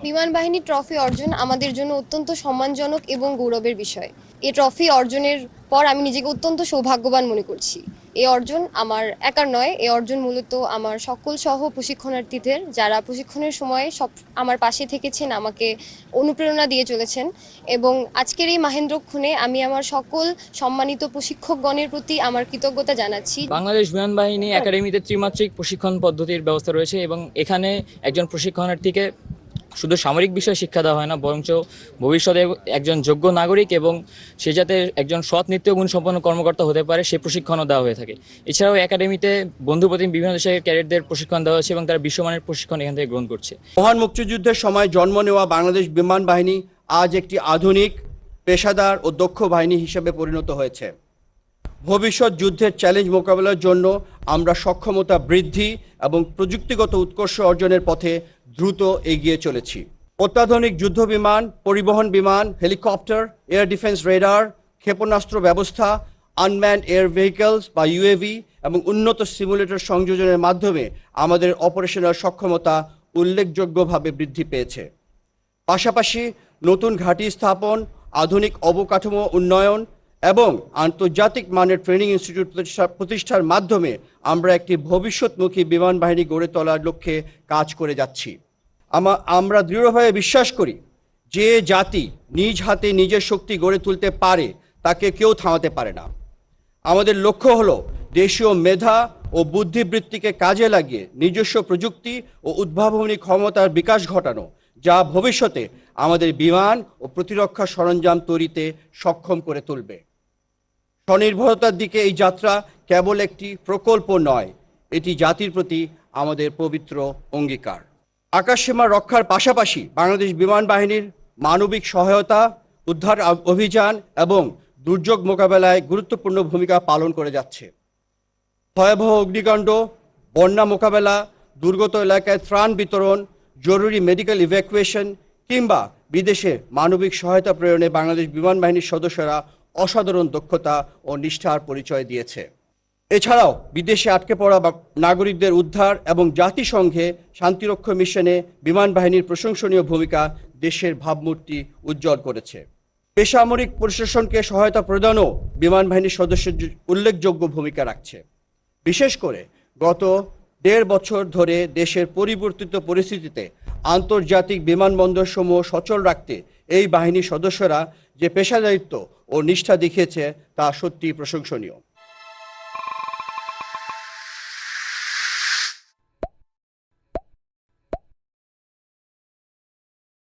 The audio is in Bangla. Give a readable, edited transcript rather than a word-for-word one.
বিমান বাহিনী ট্রফি অর্জন আমাদের জন্য অত্যন্ত সম্মানজনক এবং গৌরবের বিষয়। এই ট্রফি অর্জনের পর আমি নিজেকে অত্যন্ত সৌভাগ্যবান মনে করছি। এই অর্জন আমার একার নয়, এই অর্জন মূলত আমার সকল সহ প্রশিক্ষণার্থীদের, যারা প্রশিক্ষণের সময় আমার পাশে থেকেছেন, আমাকে অনুপ্রেরণা দিয়ে চলেছেন। এবং আজকের এই মাহেন্দ্রক্ষণে আমি আমার সকল সম্মানিত প্রশিক্ষকগণের প্রতি আমার কৃতজ্ঞতা জানাচ্ছি। বাংলাদেশ বিমান বাহিনী একাডেমিতে ত্রিমাত্রিক প্রশিক্ষণ পদ্ধতির ব্যবস্থা রয়েছে এবং এখানে একজন প্রশিক্ষণার্থীকে শুধু সামরিক বিষয়ে শিক্ষা দেওয়া হয় না, বরঞ্চ ভবিষ্যতে একজন যোগ্য নাগরিক এবং সে যাতে একজন সৎ নিত্যগুণসম্পন্ন কর্মকর্তা হতে পারে সে প্রশিক্ষণও দেওয়া হয়ে থাকে। এছাড়াও একাডেমিতে বন্ধুপ্রতিম বিভিন্ন দেশের ক্যাডেটদের প্রশিক্ষণ দেওয়া হচ্ছে এবং তারা বিশ্বমানের প্রশিক্ষণ এখান থেকে গ্রহণ করছে। মহান মুক্তিযুদ্ধের সময় জন্ম নেওয়া বাংলাদেশ বিমান বাহিনী আজ একটি আধুনিক, পেশাদার ও দক্ষ বাহিনী হিসেবে পরিণত হয়েছে। ভবিষ্যৎ যুদ্ধের চ্যালেঞ্জ মোকাবেলার জন্য আমরা সক্ষমতা বৃদ্ধি এবং প্রযুক্তিগত উৎকর্ষ অর্জনের পথে দ্রুত এগিয়ে চলেছি। অত্যাধুনিক যুদ্ধ বিমান, পরিবহন বিমান, হেলিকপ্টার, এয়ার ডিফেন্স রেডার, ক্ষেপণাস্ত্র ব্যবস্থা, আনম্যান্ড এয়ার ভেহিকলস বা ইউএভি এবং উন্নত সিমুলেটর সংযোজনের মাধ্যমে আমাদের অপারেশনাল সক্ষমতা উল্লেখযোগ্যভাবে বৃদ্ধি পেয়েছে। পাশাপাশি নতুন ঘাঁটি স্থাপন, আধুনিক অবকাঠামো উন্নয়ন এবং আন্তর্জাতিক মানের ট্রেনিং ইনস্টিটিউট প্রতিষ্ঠার মাধ্যমে আমরা একটি ভবিষ্যৎমুখী বিমান বাহিনী গড়ে তোলার লক্ষ্যে কাজ করে যাচ্ছি। আমরা দৃঢ়ভাবে বিশ্বাস করি যে জাতি নিজ হাতে নিজের শক্তি গড়ে তুলতে পারে তাকে কেউ থামাতে পারে না। আমাদের লক্ষ্য হলো দেশীয় মেধা ও বুদ্ধিবৃত্তিকে কাজে লাগিয়ে নিজস্ব প্রযুক্তি ও উদ্ভাবনী ক্ষমতার বিকাশ ঘটানো, যা ভবিষ্যতে আমাদের বিমান ও প্রতিরক্ষা সরঞ্জাম তৈরিতে সক্ষম করে তুলবে। স্বনির্ভরতার দিকে এই যাত্রা কেবল একটি প্রকল্প নয়, এটি জাতির প্রতি আমাদের পবিত্র অঙ্গীকার। আকাশসীমা রক্ষার পাশাপাশি বাংলাদেশ বিমান বাহিনীর মানবিক সহায়তা, উদ্ধার অভিযান এবং দুর্যোগ মোকাবেলায় গুরুত্বপূর্ণ ভূমিকা পালন করে যাচ্ছে। ভয়াবহ অগ্নিকাণ্ড, বন্যা মোকাবেলা, দুর্গত এলাকায় ত্রাণ বিতরণ, জরুরি মেডিকেল ইভ্যাকুয়েশন কিংবা বিদেশে মানবিক সহায়তা প্রেরণে বাংলাদেশ বিমান বাহিনীর সদস্যরা অসাধারণ দক্ষতা ও নিষ্ঠার পরিচয় দিয়েছে। এছাড়াও বিদেশে আটকে পড়া নাগরিকদের উদ্ধার এবং জাতিসংঘে শান্তিরক্ষা মিশনে বিমান বাহিনীর প্রশংসনীয় ভূমিকা দেশের ভাবমূর্তি উজ্জ্বল করেছে। বেসামরিক প্রশাসনকে সহায়তা প্রদানও বিমান বাহিনীর সদস্যদের উল্লেখযোগ্য ভূমিকা রাখছে। বিশেষ করে গত 1.5 বছর ধরে দেশের পরিবর্তিত পরিস্থিতিতে আন্তর্জাতিক বিমানবন্দরসমূহ সচল রাখতে এই বাহিনীর সদস্যরা যে পেশাদারিত্ব ও নিষ্ঠা দেখিয়েছে তা সত্যিই প্রশংসনীয়।